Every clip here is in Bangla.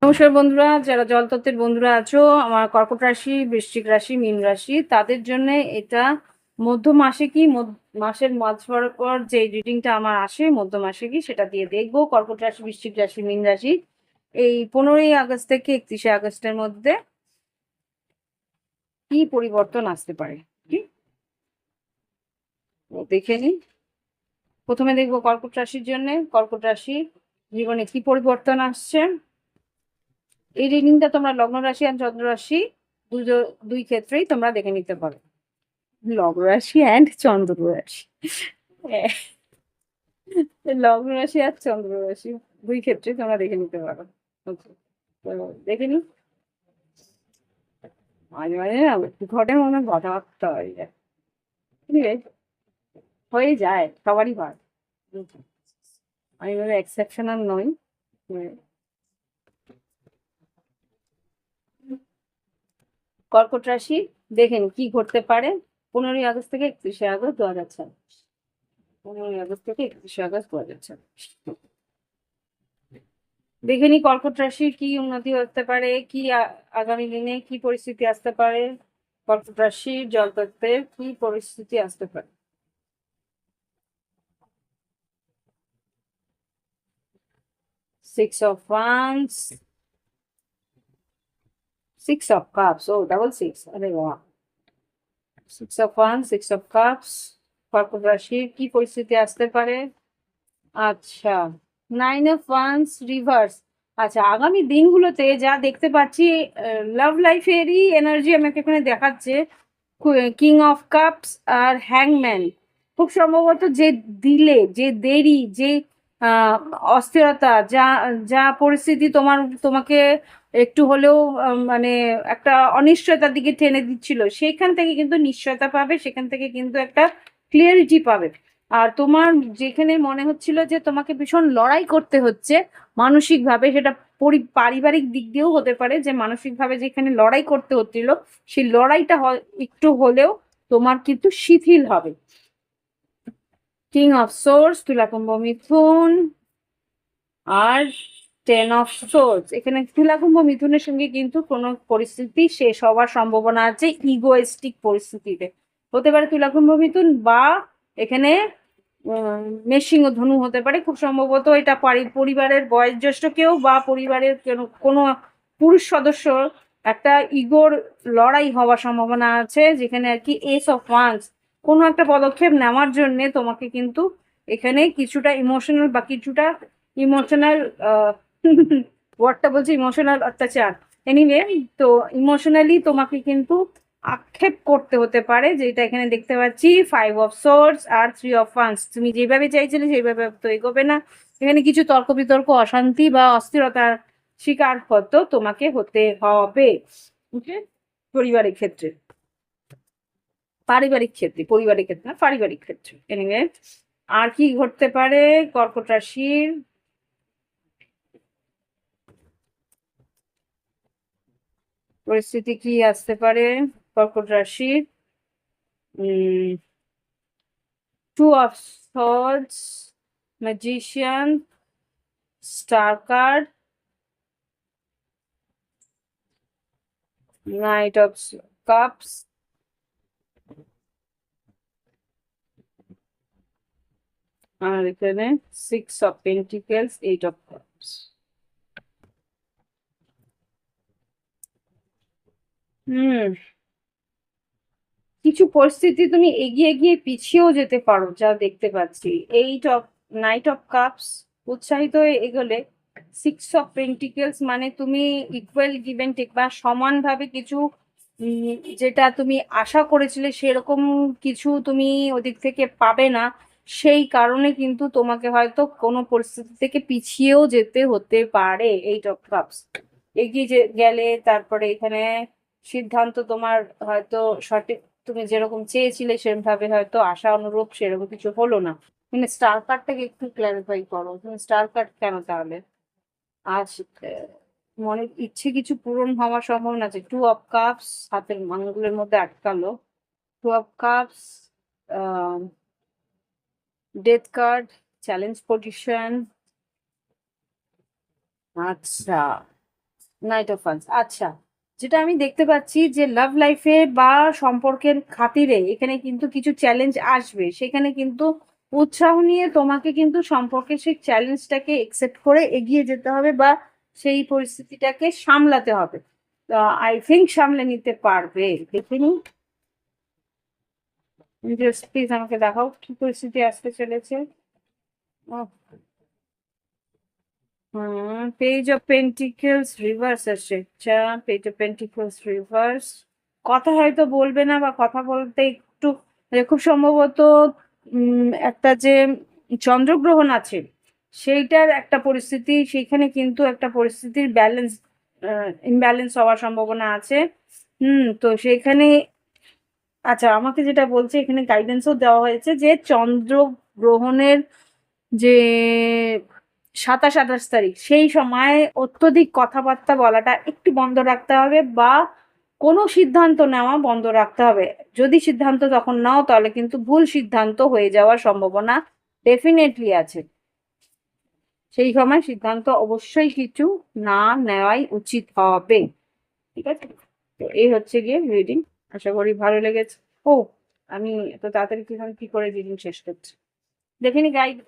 নমস্কার বন্ধুরা, যারা জলতত্ত্বের বন্ধুরা আছো, আমার কর্কট রাশি, বৃশ্চিক রাশি, মীন রাশি, তাদের জন্য এটা মধ্য মাসে কি মাসের মাঝ বরাবর যে রিডিংটা আমার আসে মধ্য মাসে কি সেটা দিয়ে দেখবো কর্কট রাশি, বৃশ্চিক রাশি, মীন রাশি এই 15ই আগস্ট থেকে 31শে আগস্টের মধ্যে কি পরিবর্তন আসতে পারে। কি দেখে নিই। প্রথমে দেখবো কর্কট রাশির জন্য কর্কট রাশি জীবনে কি পরিবর্তন আসছে। এই রিডিংটা তোমরা লগ্ন রাশি আর চন্দ্র রাশি দুই ক্ষেত্রেই তোমরা দেখে নিতে পারো। লগ্ন রাশি অ্যান্ড চন্দ্র রাশি, লগ্ন রাশি আর চন্দ্র রাশি দুই ক্ষেত্রে তোমরা দেখে নিতে পারো। তো দেখে নি। মাঝে মাঝে না ঘটে মনে কথাবার্তা হয়ে যায়, হয়ে যায়, সবারই হয়। আমি মানে এক্সেপশনাল নই। কর্কট রাশি দেখেন কি ঘটতে পারে 15ই আগস্ট থেকে 31শে আগস্ট 2026। 15ই আগস্ট থেকে 31শে আগস্ট 2026 দেখে নি কর্কট রাশির কি উন্নতি হতে পারে, কি আগামী দিনে কি পরিস্থিতি আসতে পারে, কর্কট রাশির জলতত্ত্বের কি পরিস্থিতি আসতে পারে। Six of wands, six of cups, ও ডাবল সিক্স, আরে বাহ। Six of wands, six of cups, কর্কট রাশির কি পরিস্থিতি আসতে পারে। আচ্ছা, নাইন অফ ওয়ান্স রিভার্স। আচ্ছা, আগামী দিনগুলোতে যা দেখতে পাচ্ছি, লাভ লাইফেরই এনার্জি আমাকে এখানে দেখাচ্ছে। কিং অফ কাপস আর হ্যাংম্যান। খুব সম্ভবত যে দিলে, যে দেরি, যে আহ, অস্থিরতা, যা যা পরিস্থিতি তোমাকে একটু হলেও মানে একটা অনিশ্চয়তার দিকে টেনে দিচ্ছিল, সেখান থেকে কিন্তু নিশ্চয়তা পাবে, সেখান থেকে কিন্তু একটা ক্লিয়ারিটি পাবে। আর তোমার যেখানে মনে হচ্ছিল যে তোমাকে ভীষণ লড়াই করতে হচ্ছে মানসিকভাবে, সেটা পারিবারিক দিক দিয়েও হতে পারে, যে মানসিকভাবে যেখানে লড়াই করতে হচ্ছিল সেই লড়াইটা একটু হলেও তোমার কিন্তু শিথিল হবে। কিং অফ সোর্স, তুলা কুম্ভ মিথুন আর টেন অফ সোর্স। এখানে তুলা কুম্ভ মিথুনের সঙ্গে কিন্তু কোনো পরিস্থিতি শেষ হওয়ার সম্ভাবনা আছে ইগোয়েস্টিক পরিস্থিতিতে। হতে পারে তুলা কুম্ভ মিথুন, বা এখানে মেষিং ও ধনু হতে পারে। খুব সম্ভবত এটা পরিবারের বয়োজ্যেষ্ঠ কেউ বা পরিবারের কোনো পুরুষ সদস্য একটা ইগোর লড়াই হওয়ার সম্ভাবনা আছে, যেখানে আর কি এস অফ ওয়ান্স কোনো একটা পদক্ষেপ নেওয়ার জন্য তোমাকে কিন্তু এখানে কিছুটা ইমোশনাল বা কিছুটা ইমোশনাল ওয়ার্ডটা বলছি ইমোশনাল অত্যাচার। এনিওয়ে, তো ইমোশনালি তোমাকে কিন্তু আক্ষেপ করতে হতে পারে, যেটা এখানে দেখতে পাচ্ছি ফাইভ অফ সোর্স আর থ্রি অফ ওয়ান্স। তুমি যেভাবে চাইছিলে সেইভাবে তো এগোবে না, এখানে কিছু তর্ক বিতর্ক, অশান্তি বা অস্থিরতার শিকার হতো তোমাকে হতে হবে। ওকে, পরিবারের ক্ষেত্রে, পারিবারিক ক্ষেত্রে, পরিবারের ক্ষেত্রে না, পারিবারিক ক্ষেত্রে। এনিওয়ে, আর কি ঘটতে পারে কর্কট রাশির। পরিস্থিতি কি আসতে পারে কর্কট রাশির। Two of swords, magician, star card, knight of cups আর এখানে six of pentacles, eight of cups. হুম, কিছু পরিস্থিতি তুমি এগিয়ে গিয়ে পিছিয়েও যেতে পারো, যা দেখতে পাচ্ছি। Eight of night of cups, উৎসাহিত হয়ে এগোলে। সিক্স অফ পেন্টিকেলস মানে তুমি ইকুয়াল গিভ এন্ড টেক বা সমানভাবে কিছু যেটা তুমি আশা করেছিলে সেরকম কিছু তুমি ওদিক থেকে পাবে না। সেই কারণে কিন্তু তোমাকে হয়তো কোনো পরিস্থিতি থেকে পিছিয়েও যেতে হতে পারে। এইট অফ কাপস এগিয়ে গেলে তারপরে এখানে সিদ্ধান্ত তোমার হয়তো সঠিক, তুমি যেরকম চেয়েছিলে সেরকম হয়তো আশা অনুরূপ সেরকম কিছু হলো না। মানে স্টার কার্ডটাকে একটু ক্ল্যারিফাই করো, তুমি স্টার কার্ড কেন তাহলে। আজ মনের ইচ্ছে কিছু পূরণ হওয়ার সম্ভাবনা আছে। টু অফ কাপস হাতের আঙ্গুলের মধ্যে আটকালো। Two of cups, death card, challenge position. আচ্ছা, নাইট অফ ফান্স, আচ্ছা। যেটা আমি দেখতে পাচ্ছি যে লাভ লাইফে বা সম্পর্কের খাতিরে এখানে কিন্তু কিছু চ্যালেঞ্জ আসবে, সেখানে কিন্তু উৎসাহ নিয়ে তোমাকে কিন্তু সম্পর্কে সেই চ্যালেঞ্জটাকে একসেপ্ট করে এগিয়ে যেতে হবে বা সেই পরিস্থিতিটাকে সামলাতে হবে। আই থিঙ্ক সামলে নিতে পারবে। দেখিনি, প্লিজ আমাকে দেখাও কি পরিস্থিতি আসতে চলেছে। পেজ অফ পেন্টিকলস রিভার্স আসছে, আচ্ছা। পেজ অফ পেন্টিকলস রিভার্স, কথা হয়তো বলবে না বা কথা বলতে একটু খুব সম্ভবত একটা যে চন্দ্রগ্রহণ আছে সেইটার একটা পরিস্থিতি, সেইখানে কিন্তু একটা পরিস্থিতির ব্যালেন্স ইমব্যালেন্স হওয়ার সম্ভাবনা আছে। তো সেইখানে, আচ্ছা, আমাকে যেটা বলছে এখানে গাইডেন্সও দেওয়া হয়েছে যে চন্দ্রগ্রহণের যে 27-28 তারিখ সেই সময় অত্যধিক কথাবার্তা বলাটা একটু বন্ধ রাখতে হবে বা কোনো সিদ্ধান্ত নেওয়া বন্ধ রাখতে হবে। যদি সিদ্ধান্ত তখন নাও তাহলে কিন্তু ভুল সিদ্ধান্ত হয়ে যাওয়ার সম্ভাবনা ডেফিনেটলি আছে। সেই সময় সিদ্ধান্ত অবশ্যই কিছু না নেওয়াই উচিত হবে। ঠিক আছে, তো এই হচ্ছে গিয়ে রিডিং। আশা করি ভালো লেগেছে। ও, আমি এত তাড়াতাড়ি কি করে রিডিং শেষ করছি। দেখিনি গাইড,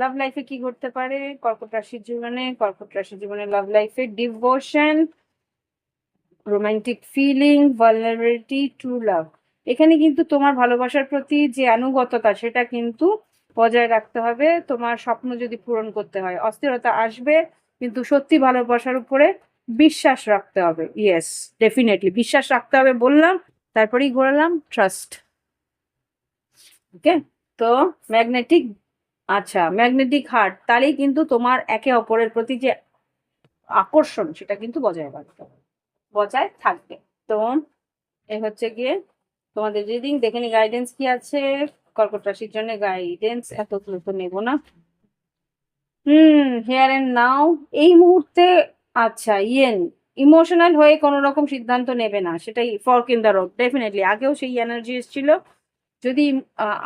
লাভ লাইফে কি ঘটতে পারে কর্কট রাশির জীবনে। কর্কট রাশির জীবনে লাভ লাইফে devotion, romantic feeling, vulnerability, true love. এখানে কিন্তু তোমার ভালোবাসার প্রতি যে আনুগত্যতা সেটা কিন্তু বজায় রাখতে হবে। তোমার স্বপ্ন যদি পূরণ করতে হয়, অস্থিরতা আসবে কিন্তু সত্যি ভালোবাসার উপরে বিশ্বাস রাখতে হবে। ইয়েস, ডেফিনেটলি বিশ্বাস রাখতে হবে বললাম, তারপরেই ঘোরালাম ট্রাস্ট। ওকে, তো ম্যাগনেটিক, আচ্ছা ম্যাগনেটিক হার্ট, তাহলেই কিন্তু তোমার একে অপরের প্রতি যে আকর্ষণ সেটা কিন্তু বজায় থাকবে। তো এই হচ্ছে গিয়ে তোমাদের রিডিং। দেখে নি গাইডেন্স কি আছে কর্কট রাশির জন্য। গাইডেন্স এত তো নেবো না। হিয়ার এন্ড নাও, এই মুহূর্তে, আচ্ছা ইমোশনাল হয়ে কোনো রকম সিদ্ধান্ত নেবে না, সেটাই fork in the road. Definitely আগেও সেই এনার্জি এসেছিল। যদি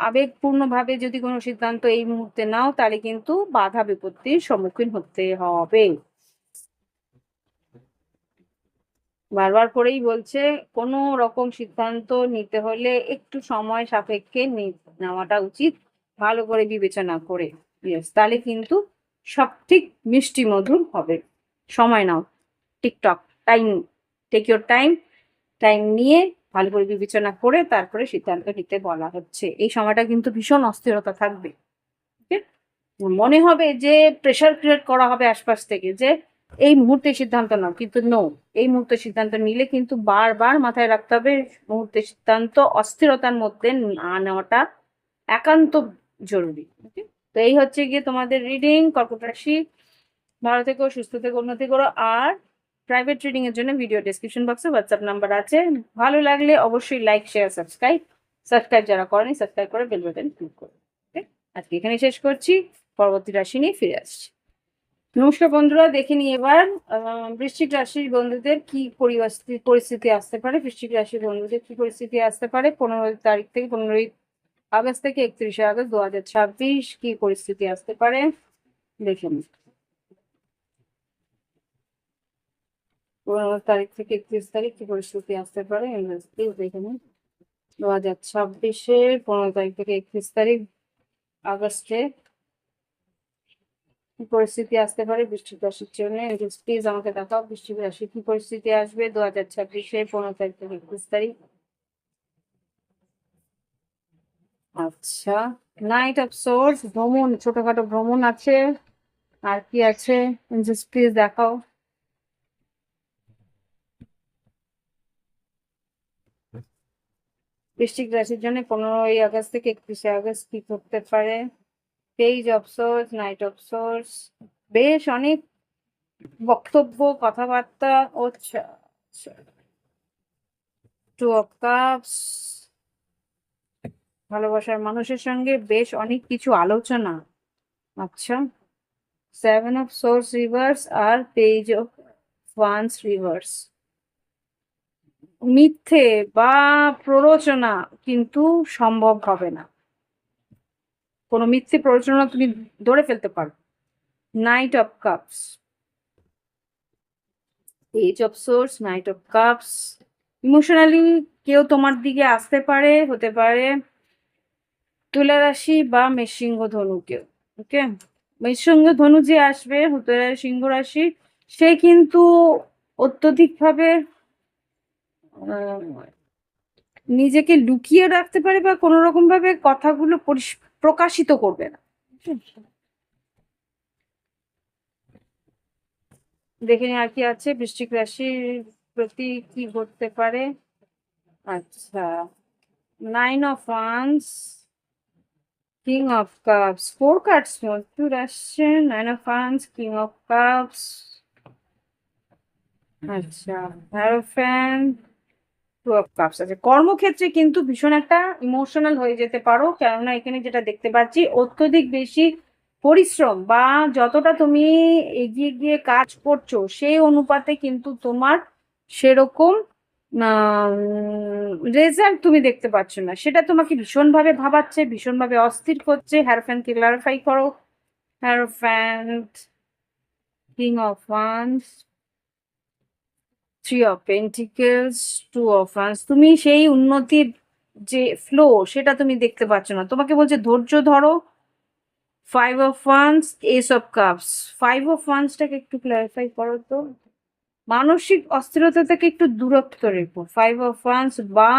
আবেগপূর্ণভাবে যদি কোনো সিদ্ধান্ত এই মুহূর্তে নাও তাহলে কিন্তু বাধা বিপত্তির সম্মুখীন হতে হবে। বারবার করেই বলছে কোনো রকম সিদ্ধান্ত নিতে হলে একটু সময় সাপেক্ষে নেওয়াটা উচিত, ভালো করে বিবেচনা করে। ইয়েস, তাহলে কিন্তু সব ঠিক মিষ্টি মধুর হবে। সময় নাও, tick tock time, take your time, time নিয়ে ভালো করে বিবেচনা করে তারপরে সিদ্ধান্ত নিতে বলা হচ্ছে। এই সময়টা কিন্তু ভীষণ অস্থিরতা থাকবে। মনে হবে যে প্রেশার ক্রিয়েট করা হবে আশপাশ থেকে যে এই মুহূর্তে সিদ্ধান্ত নাও, কিন্তু নো, এই মুহূর্তে সিদ্ধান্ত নিলে কিন্তু বারবার মাথায় রাখতে হবে মুহূর্তে সিদ্ধান্ত অস্থিরতার মধ্যে না নেওয়াটা একান্ত জরুরি। তো এই হচ্ছে গিয়ে তোমাদের রিডিং কর্কট রাশি। ভালো থেকো, সুস্থ থেকো, উন্নতি করো। আর প্রাইভেট রিডিং এর জন্য ভিডিও ডেসক্রিপশন বক্সে হোয়াটসঅ্যাপ নাম্বার আছে। ভালো লাগলে অবশ্যই লাইক শেয়ার সাবস্ক্রাইব যারা করেনি সাবস্ক্রাইব করে বেল বাটন ক্লিক করো। আজকে এখানে শেষ করছি, পরবর্তী রাশি নিয়ে ফিরে আসছি। নমস্কার বন্ধুরা, দেখে নিই এবার বৃশ্চিক রাশির বন্ধুদের কি পরিস্থিতি আসতে পারে। বৃশ্চিক রাশির বন্ধুদের কি পরিস্থিতি আসতে পারে 15 তারিখ থেকে 15 আগস্ট থেকে 31 আগস্ট 2026, কি পরিস্থিতি আসতে পারে দেখে নিই। 15 তারিখ থেকে 31 তারিখ কি পরিস্থিতি আসতে পারে দেখে নিই। 2026-এ 15 তারিখ থেকে 31 তারিখ আগস্টে কি পরিস্থিতি আসতে পারে বৃশ্চিক রাশির জন্য। প্লিজ আমাকে দেখাও বৃশ্চিক রাশি কি পরিস্থিতি আসবে 2026-এ 15 তারিখ থেকে 31 তারিখ। আচ্ছা, নাইট অফ সোর্স, ভ্রমণ, ছোটখাটো ভ্রমণ আছে। আর কি আছে প্লিজ দেখাও। বৃশ্চিক রাশির জন্য 15 আগস্ট থেকে 31 আগস্ট কি করতে পারে। Page of swords, knight of swords, বেশ অনেক বক্তব্য কথাবার্তা। আচ্ছা, টু অফ কাপস, ভালোবাসার মানুষের সঙ্গে বেশ অনেক কিছু আলোচনা। আচ্ছা, 7 অফ সোর্স রিভার্স আর পেজ অফ ওয়ান্স রিভার্স। মিথ্যে বা প্ররোচনা কিন্তু সম্ভব হবে না, কোনো মিথ্যে প্ররোচনা তুমি ধরে ফেলতে পারো। Knight of cups, ace of swords, knight of cups. Emotionally কেউ তোমার দিকে আসতে পারে, হতে পারে তুলা রাশি বা মেষসিংহ ধনু কেউ। ওকে, মেষসিংহ ধনু যে আসবে, হতে পারে সিংহ রাশি, সে কিন্তু অত্যধিকভাবে নিজেকে লুকিয়ে রাখতে পারে বা কোনো রকম ভাবে কথাগুলো প্রকাশিত করবে না। দেখে নিই আর কি আছে বৃশ্চিক রাশির প্রতি কি ঘটতে পারে। আচ্ছা, 9 of Wands, King of Cups, 4 cards প্রচুর আসছে। 9 of Wands, King of Cups, আচ্ছা, Hierophant, 2 of Cups। আচ্ছা, কর্মক্ষেত্রে কিন্তু ভীষণ একটা ইমোশনাল হয়ে যেতে পারো, কেননা এখানে যেটা দেখতে পাচ্ছি অত্যধিক বেশি পরিশ্রম বা যতটা তুমি এগিয়ে গিয়ে কাজ করছো সেই অনুপাতে কিন্তু তোমার সেরকম রেজাল্ট তুমি দেখতে পাচ্ছ না, সেটা তোমাকে ভীষণভাবে ভাবাচ্ছে, ভীষণভাবে অস্থির করছে। হ্যারোফ্যান্টকে ক্লারিফাই করো। Hierophant, king of wands, three of pentacles, two of wands. তুমি সেই উন্নতির যে ফ্লো সেটা তুমি দেখতে পাচ্ছ না, তোমাকে বলছে ধৈর্য ধরো। Five of wands, ace of cups. Five of ওয়ান্সটাকে একটু ক্লারিফাই করো তো। মানসিক অস্থিরতা থেকে একটু দূরত্ব রেখো। ফাইভ অফ ওয়ান্স বা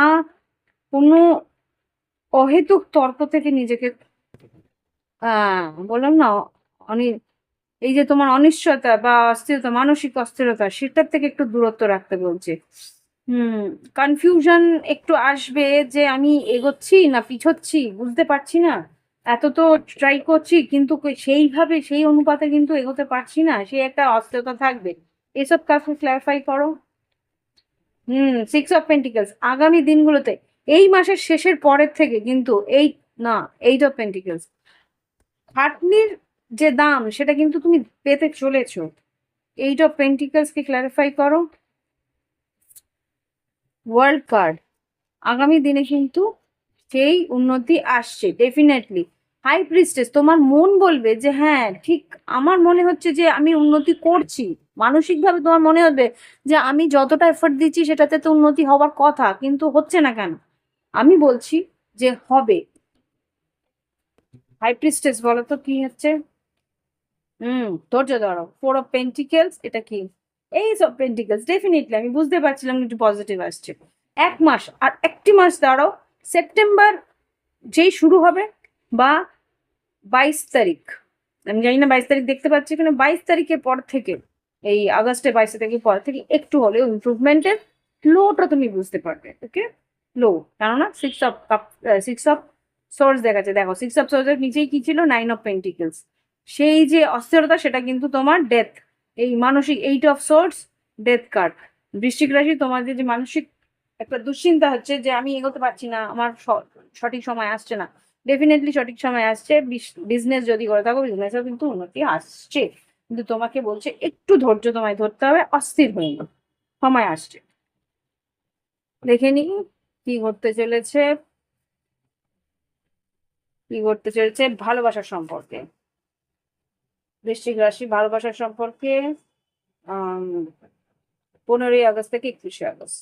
কোনো অহেতুক তর্ক থেকে নিজেকে বললাম না, অনেক এই যে তোমার অনিশ্চয়তা বা অস্থিরতা, মানসিক অস্থিরতা, সেটার থেকে একটু দূরত্ব রাখতে বলছে। কনফিউশন একটু আসবে যে আমি এগোচ্ছি না পিছোচ্ছি বুঝতে পারছি না, এত তো ট্রাই করছি কিন্তু সেইভাবে সেই অনুপাতে কিন্তু এগোতে পারছি না, সেই একটা অস্থিরতা থাকবে। এসব কাজকে ক্লারিফাই করো। সিক্স অফ পেন্টিকেলস আগামী দিনগুলোতে, এই মাসের শেষের পরের থেকে কিন্তু এই না, এইট অফ পেন্টিকেলস, খাটনির যে দাম সেটা কিন্তু তুমি পেতে চলেছো। Eight of pentacles K clarify করো। ওয়ার্ল্ড কার্ড, আগামী দিনে কিন্তু সেই উন্নতি আসছে ডেফিনেটলি। হাই প্রিস্টেস, তোমার মন বলবে যে হ্যাঁ ঠিক, আমার মনে হচ্ছে যে আমি উন্নতি করছি। মানসিকভাবে তোমার মনে হবে যে আমি যতটা এফোর্ট দিচ্ছি সেটাতে তো উন্নতি হওয়ার কথা, কিন্তু হচ্ছে না কেন। আমি বলছি যে হবে। হাই প্রিস্টেস বলো তো কি হচ্ছে। ধৈর্য ধরো। ফোর অফ পেন্টিকেলস, এটা কি? এইস অফ পেন্টিকেলস। ডেফিনেটলি আমি বুঝতে পারছিলাম একটু পজিটিভ আসছে। এক মাস আর একটি মাস দাঁড়াও, সেপ্টেম্বর যেই শুরু হবে বা 22 তারিখ, আমি জানি না 22 তারিখ দেখতে পাচ্ছি এখানে, 22 তারিখের পর থেকে, এই আগস্টের 22 তারিখের পর থেকে একটু হলেও ইমপ্রুভমেন্টের ফ্লোটা তুমি বুঝতে পারবে। ওকে, ফ্লো, কেননা six of cup, six of swords দেখাচ্ছে। দেখো সিক্স অফ সোর্সের নিচেই কি ছিল? 9 অফ পেন্টিকেলস। সেই যে অস্থিরতা সেটা কিন্তু তোমার ডেথ, এই মানসিক eight of swords, death card. বৃশ্চিক রাশি, তোমাদের যে মানসিক একটা দুশ্চিন্তা হচ্ছে যে আমি এগোতে পারছি না, আমার সঠিক সময় আসছে না, ডেফিনেটলি সঠিক সময় আসছে। বিজনেস যদি করে থাকো, বিজনেসেও কিন্তু উন্নতি আসছে, কিন্তু তোমাকে বলছে একটু ধৈর্য তোমায় ধরতে হবে, অস্থির হয়ে না, সময় আসছে। দেখে নি কি ঘটতে চলেছে, কি ঘটতে চলেছে ভালোবাসার সম্পর্কে। বৃশ্চিক রাশি ভালোবাসার সম্পর্কে 15ই আগস্ট থেকে 31শে আগস্ট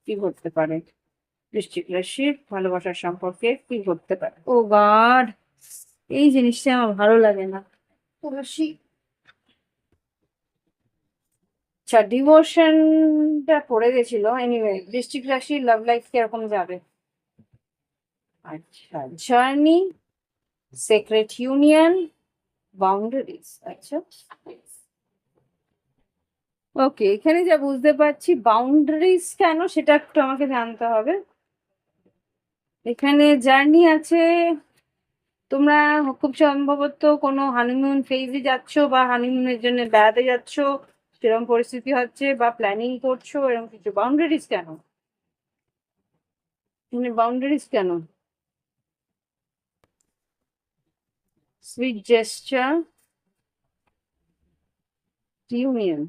কি ঘটতে পারে। বৃশ্চিক রাশির ভালোবাসার সম্পর্কে কি ঘটতে পারে। ও গড, এই জিনিসটা আমার ভালো লাগে না। তুলসী, আচ্ছা ডিভোশনটা পড়ে গেছিল। এনিওয়ে, বৃশ্চিক রাশির লাভ লাইফ কিরকম যাবে? আচ্ছা, জার্নি, সেক্রেট ইউনিয়ন, বাউন্ডারিজ। আচ্ছা, ওকে, এখানে যা বুঝতে পারছি বাউন্ডারিজ কেন সেটা একটু আমাকে জানতে হবে। এখানে জার্নি আছে, তোমরা খুব সম্ভবত কোনো হানিমুন ফেজে যাচ্ছ বা হানিমুনের জন্য বেড়াতে যাচ্ছ, সেরকম পরিস্থিতি হচ্ছে, বা প্ল্যানিং করছো এরকম কিছু। বাউন্ডারিজ কেন? বাউন্ডারিজ কেন? Sweet gesture, union.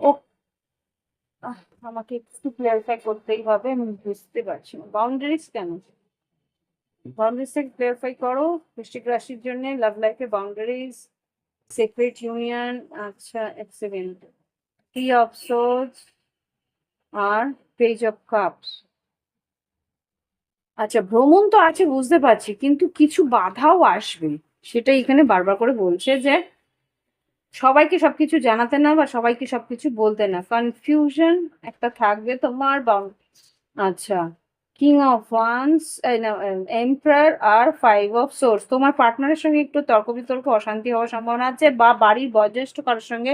ও, আমাকে একটু ক্লিয়ারিফাই করতেই হবে, আমি বুঝতে পারছি না বাউন্ডারিজ কেন। বাউন্ডারিজ থেকে ক্লিয়ারিফাই করো বৃশ্চিক রাশির জন্য লাভ লাইফে বাউন্ডারিজ। সিক্রেট ইউনিয়ন, আচ্ছা এক সেকেন্ড, থ্রি অফ সোর্স আর পেজ অফ কাপস। আচ্ছা ভ্রমণ তো আছে বুঝতে পারছি, কিন্তু কিছু বাধাও আসবে, সেটা এখানে বারবার করে বলছে যে সবাইকে সবকিছু জানাতে না বা সবাইকে সবকিছু বলতে না, কনফিউশন একটা থাকবে তোমার আচ্ছা কিং অফ ওয়ান্স, এম্পারার আর ফাইভ অফ সোর্স। তোমার পার্টনারের সঙ্গে একটু তর্ক বিতর্ক অশান্তি হওয়ার সম্ভাবনা আছে, বা বাড়ির বয়োজ্যেষ্ঠ কারোর সঙ্গে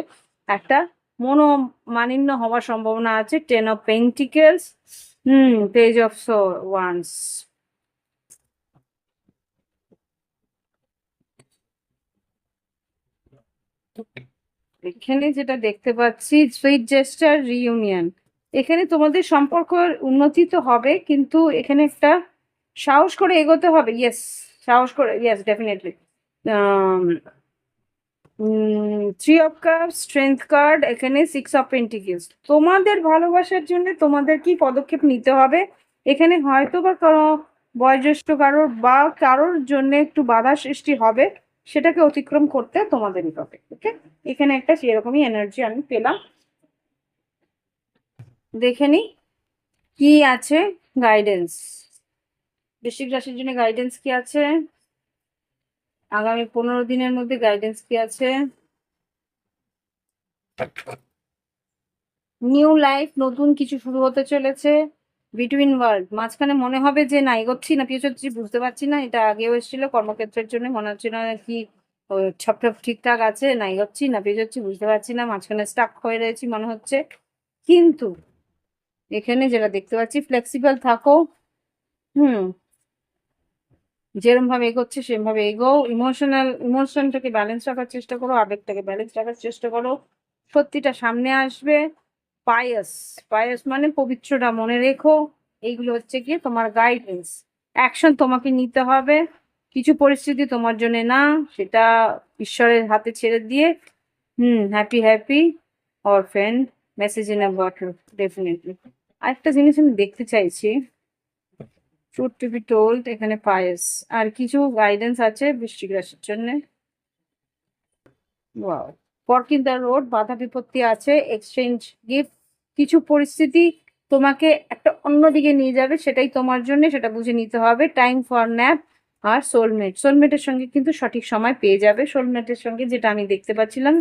একটা মনোমালিন্য হওয়ার সম্ভাবনা আছে। Ten of pentacles, page of once. এখানে যেটা দেখতে পাচ্ছি সুইট জেস্টার রিইউনিয়ন, এখানে তোমাদের সম্পর্কের উন্নতি তো হবে, কিন্তু এখানে একটা সাহস করে এগোতে হবে। ইয়েস, সাহস করে, yes definitely. Three of cup, strength card, এখানে সিক্স অফ পেন্টিকেলস। তোমাদের ভালোবাসার জন্য তোমাদের কি পদক্ষেপ নিতে হবে, এখানে হয়তো বা কোনো বয়োজ্যেষ্ঠ কারোর বা কারোর জন্য একটু বাধা সৃষ্টি হবে, সেটাকে অতিক্রম করতে তোমাদেরই হবে। ওকে, এখানে একটা সেরকমই এনার্জি আমি পেলাম। দেখে নি কি আছে গাইডেন্স, বৃশ্চিক রাশির জন্য গাইডেন্স কি আছে, আগামী 15 দিনের মধ্যে গাইডেন্স কি আছে। নিউ লাইফ, নতুন কিছু শুরু হতে চলেছে। বিটুইন ওয়ার্ল্ড, মাঝখানে মনে হবে যে না এগোচ্ছি না পিছোচ্ছি বুঝতে পারছি না, এটা আগেও এসেছিল কর্মক্ষেত্রের জন্য, মনে হচ্ছিল না কি সব ঠিকঠাক আছে, না এগোচ্ছি না পিছোচ্ছি বুঝতে পারছি না, মাঝখানে স্টাক হয়ে রয়েছি মনে হচ্ছে। কিন্তু এখানে যেটা দেখতে পাচ্ছি, ফ্লেক্সিবল থাকো, হুম, যেরকম ভাবে এগোচ্ছে সেরকম ভাবে এগো। ইমোশনটাকে ব্যালেন্স রাখার চেষ্টা করো, আবেগটাকে ব্যালেন্স রাখার চেষ্টা করো, সত্যিটা সামনে আসবে। পায়াস, পায়াস মানে পবিত্রটা মনে রেখো। এইগুলো হচ্ছে কি তোমার গাইডেন্স। অ্যাকশন তোমাকে নিতে হবে, কিছু পরিস্থিতি তোমার জন্য না, সেটা ঈশ্বরের হাতে ছেড়ে দিয়ে। Happy happy orphan, message in a bottle, definitely. আরেকটা জিনিস আমি দেখতে চাইছি, ট্রুথ টু বি টোল্ড, এখানে পায়েস আর কিছু গাইডেন্স আছে বৃশ্চিক রাশির জন্য। ওয়াও, ফরকিন দ্য রোড, বাধা বিপত্তি আছে, এক্সচেঞ্জ গিফট, কিছু পরিস্থিতি তোমাকে একটা অন্যদিকে নিয়ে যাবে, সেটাই তোমার জন্য, সেটা বুঝে নিতে হবে। টাইম ফর ন্যাপ আর সোলমেট, সোলমেটের সঙ্গে কিন্তু সঠিক সময় পেয়ে যাবে। সোলমেটের সঙ্গে যেটা আমি দেখতে পাচ্ছিলাম,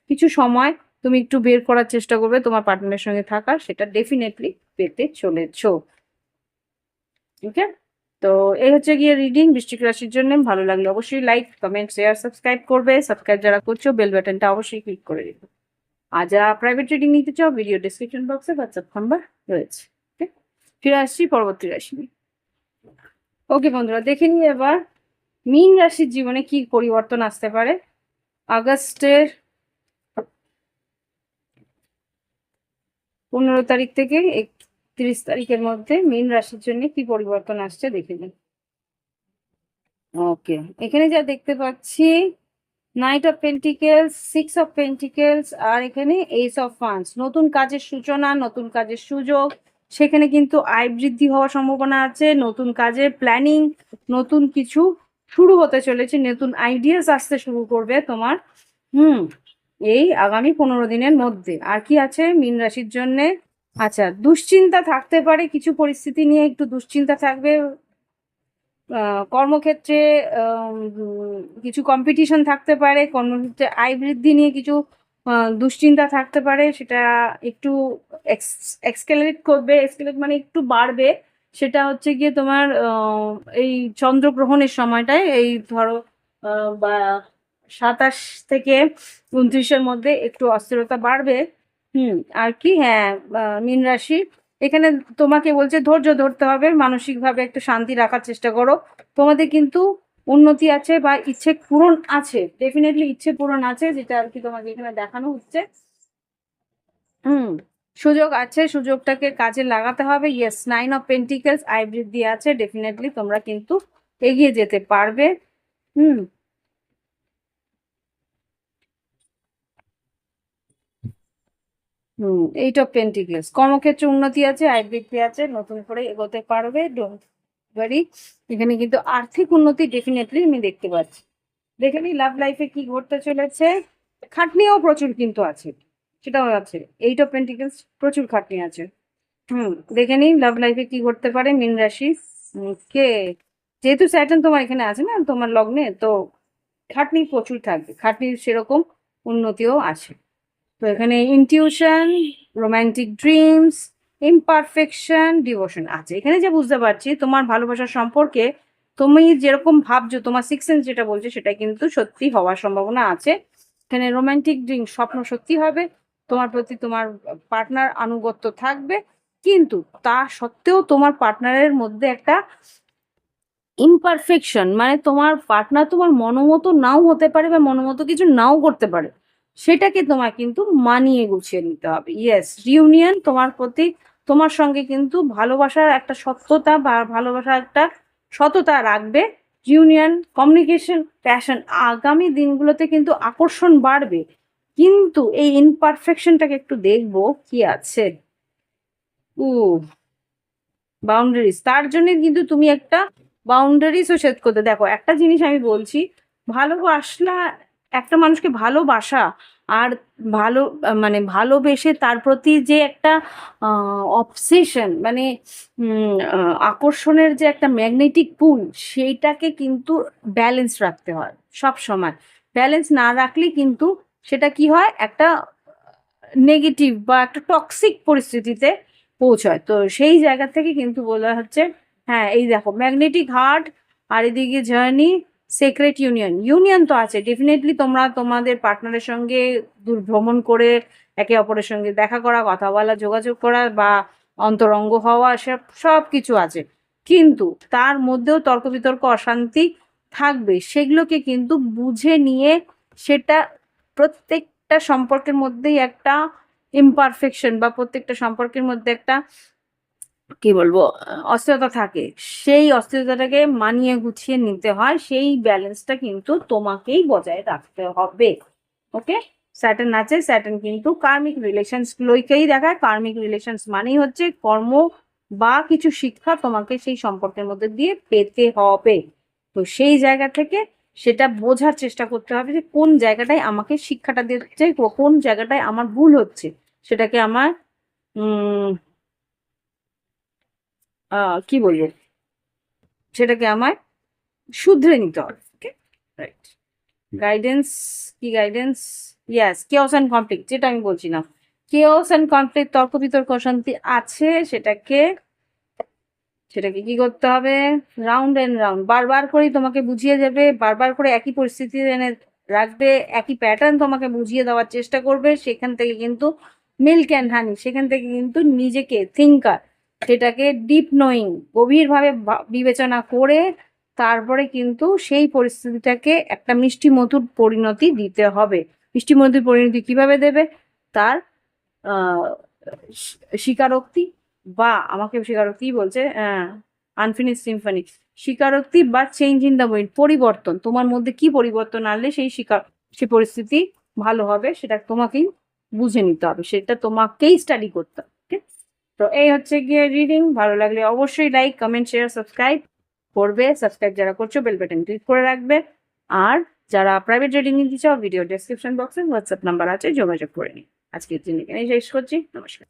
কিছু সময় তুমি একটু বের করার চেষ্টা করবে তোমার পার্টনারের সঙ্গে থাকার, সেটা ডেফিনেটলি পেতে চলেছো। ওকে, তো এই হচ্ছে গিয়ে রিডিং বৃশ্চিক রাশির জন্য। ভালো লাগলে অবশ্যই লাইক কমেন্ট শেয়ার সাবস্ক্রাইব করবে, সাবস্ক্রাইব যারা করছো বেল বাটনটা অবশ্যই ক্লিক করে দিবে। আর যারা প্রাইভেট রিডিং নিতে চাও, ভিডিও ডিসক্রিপশন বক্সে হোয়াটসঅ্যাপ নাম্বার রয়েছে। ওকে, ফিরে আসছি পরবর্তী রাশি নিয়ে। ওকে বন্ধুরা, দেখে নিই এবার মীন রাশির জীবনে কি পরিবর্তন আসতে পারে আগস্টের 15 তারিখ থেকে 31 তারিখের মধ্যে মীন রাশির জন্য কি পরিবর্তন আসছে দেখে নিন। ওকে, এখানে যা দেখতে পাচ্ছি, knight of pentacles, six of pentacles আর এখানে এইস অফ ফান্ডস। নতুন কাজের সূচনা, নতুন কাজের সুযোগ, সেখানে কিন্তু আয় বৃদ্ধি হওয়ার সম্ভাবনা আছে। নতুন কাজের প্ল্যানিং, নতুন কিছু শুরু হতে চলেছে, নতুন আইডিয়াস আসতে শুরু করবে তোমার এই আগামী 15 দিনের মধ্যে। আর কি আছে মীন রাশির জন্যে, আচ্ছা দুশ্চিন্তা থাকতে পারে, কিছু পরিস্থিতি নিয়ে একটু দুশ্চিন্তা থাকবে। কর্মক্ষেত্রে কিছু কম্পিটিশন থাকতে পারে, কর্মক্ষেত্রে আয় বৃদ্ধি নিয়ে কিছু দুশ্চিন্তা থাকতে পারে, সেটা একটু এক্সকেলেট করবে, এক্সকেলেট মানে একটু বাড়বে। সেটা হচ্ছে গিয়ে তোমার এই চন্দ্রগ্রহণের সময়টায়, এই ধরো বা 27 থেকে 29-এর মধ্যে একটু অস্থিরতা বাড়বে। আর কি, হ্যাঁ, মীন রাশি এখানে তোমাকে বলছে ধৈর্য ধরতে হবে, মানসিকভাবে একটু শান্তি রাখার চেষ্টা করো। তোমাদের কিন্তু উন্নতি আছে বা ইচ্ছে পূরণ আছে, ডেফিনেটলি ইচ্ছে পূরণ আছে, যেটা আর কি তোমাকে এখানে দেখানো হচ্ছে। সুযোগ আছে, সুযোগটাকে কাজে লাগাতে হবে। ইয়েস, 9 অফ পেন্টিকেলস, আয় বৃদ্ধি আছে, ডেফিনেটলি তোমরা কিন্তু এগিয়ে যেতে পারবে। হুম 8 অফ পেন্টিকেলস, কর্মক্ষেত্রে উন্নতি আছে, আয় বৃদ্ধি আছে, নতুন করে এগোতে পারবে। ডোন্ট ওয়ারি, এখানে কিন্তু আর্থিক উন্নতি ডেফিনেটলি আমি দেখতে পাচ্ছি। দেখে নি লাভ লাইফে কি ঘটতে চলেছে। খাটনিও প্রচুর কিন্তু আছে, সেটাও আছে। 8 অফ পেন্টিকেলস, প্রচুর খাটনি আছে। দেখে নিই লাভ লাইফে কি করতে পারে মীন রাশি। কে যেহেতু স্যাটার্ন তোমার এখানে আছে না তোমার লগ্নে, তো খাটনি প্রচুর থাকবে, খাটনির সেরকম উন্নতিও আছে। তো এখানে intuition, romantic dreams, imperfection, devotion আছে। এখানে যে বুঝতে পারছি তোমার ভালোবাসার সম্পর্কে তুমি যেরকম ভাবছো, তোমার সিক্স সেন্স যেটা বলছে সেটা কিন্তু সত্যি হওয়ার সম্ভাবনা আছে। এখানে রোমান্টিক ড্রিম স্বপ্ন সত্যি হবে, তোমার প্রতি তোমার পার্টনার আনুগত্য থাকবে, কিন্তু তা সত্ত্বেও তোমার পার্টনারের মধ্যে একটা ইমপারফেকশন, মানে তোমার পার্টনার তোমার মনোমতো নাও হতে পারে বা মনোমতো কিছু নাও করতে পারে, সেটাকে তোমার কিন্তু মানিয়ে গুছিয়ে নিতে হবে। ইয়েস, রিউনিয়ন তোমার প্রতি, তোমার সঙ্গে কিন্তু ভালোবাসার একটা সত্যতা বা ভালোবাসার একটা সততা রাখবে। ইউনিয়ন, কমিউনিকেশন, প্যাশন, আগামী দিনগুলোতে কিন্তু আকর্ষণ বাড়বে, কিন্তু এই ইমপারফেকশনটাকে একটু দেখবো কি আছে। উ বাউন্ডারিজ, তার জন্য কিন্তু তুমি একটা বাউন্ডারিজও সেট করতে। দেখো একটা জিনিস আমি বলছি, ভালোবাসলা, একটা মানুষকে ভালোবাসা আর ভালো মানে ভালোবেসে তার প্রতি যে একটা অবসেশন, মানে আকর্ষণের যে একটা ম্যাগনেটিক পুল, সেইটাকে কিন্তু ব্যালেন্স রাখতে হয় সব সময়। ব্যালেন্স না রাখলে কিন্তু সেটা কি হয়, একটা নেগেটিভ বা একটা টক্সিক পরিস্থিতিতে পৌঁছায়। তো সেই জায়গা থেকে কিন্তু বলা হচ্ছে, হ্যাঁ এই দেখো ম্যাগনেটিক হার্ট, আর এদিকে জার্নি, সেক্রেট ইউনিয়ন। ইউনিয়ন তো আছে ডেফিনেটলি, তোমরা তোমাদের পার্টনারের সঙ্গে দূর ভ্রমণ করে একে অপরের সঙ্গে দেখা করা, কথা বলা, যোগাযোগ করা বা অন্তরঙ্গ হওয়া, সব সব কিছু আছে, কিন্তু তার মধ্যেও তর্ক বিতর্ক, অশান্তি থাকবে। সেগুলোকে কিন্তু বুঝে নিয়ে, সেটা প্রত্যেকটা সম্পর্কের মধ্যেই একটা ইমপারফেকশন বা প্রত্যেকটা সম্পর্কের মধ্যে একটা কি বলবো অস্থিরতা থাকে, সেই অস্থিরতাটাকে মানিয়ে গুছিয়ে নিতে হয়, সেই ব্যালেন্সটা কিন্তু তোমাকেই বজায় রাখতে হবে। ওকে, স্যাটার্ন আছে, স্যাটার্ন কিন্তু কার্মিক রিলেশনস গুলোকেই দেখায়। কার্মিক রিলেশনস মানেই হচ্ছে কর্ম বা কিছু শিক্ষা তোমাকে সেই সম্পর্কের মধ্যে দিয়ে পেতে হবে। তো সেই জায়গা থেকে সেটা বোঝার চেষ্টা করতে হবে যে কোন জায়গাটায় আমাকে শিক্ষাটা দিচ্ছে, কোন জায়গাটায় আমার ভুল হচ্ছে, সেটাকে আমার কি বলবো, সেটাকে আমার শুধরে নিতে হবে। ওকে, রাইট। গাইডেন্স, কি guidance? Yes, chaos and conflict, যেটা আমি বলছিলাম, কেওস অ্যান্ড কনফ্লিক্ট, তর্ক বিতর্ক, অশান্তি আছে। সেটাকে কি করতে হবে, রাউন্ড অ্যান্ড রাউন্ড, বারবার করেই তোমাকে বুঝিয়ে দেবে, বারবার করে একই পরিস্থিতি এনে রাখবে, একই প্যাটার্ন তোমাকে বুঝিয়ে দেওয়ার চেষ্টা করবে। সেখান থেকে কিন্তু মিল্ক অ্যান্ড হানি, সেখান থেকে কিন্তু নিজেকে থিঙ্কার, সেটাকে ডিপ নোয়িং, গভীরভাবে বিবেচনা করে তারপরে কিন্তু সেই পরিস্থিতিটাকে একটা মিষ্টি মধুর পরিণতি দিতে হবে। মিষ্টি মধুর পরিণতি কিভাবে দেবে, তার আহ স্বীকারোক্তি, বা আমাকে স্বীকারোক্তি বলছে, আনফিনিশ সিম্ফনি, স্বীকারোক্তি বা চেঞ্জ ইন দ্য মাইন্ড, পরিবর্তন, তোমার মধ্যে কি পরিবর্তন আনলে সেই পরিস্থিতি ভালো হবে, সেটা তোমাকেই বুঝে নিতে হবে, সেটা তোমাকেই স্টাডি করতে হবে। তো এই হচ্ছে গিয়ে রিডিং। ভালো লাগলে অবশ্যই লাইক, কমেন্ট, শেয়ার, সাবস্ক্রাইব করবে। সাবস্ক্রাইব যারা করছো বেল বাটন ক্লিক করে রাখবে। আর যারা প্রাইভেট রিডিং নিতে চাও, ভিডিও ডেসক্রিপশন বক্সে হোয়াটসঅ্যাপ নাম্বার আছে, যোগাযোগ করে নিই। আজকের দিন এখানেই শেষ করছি, নমস্কার।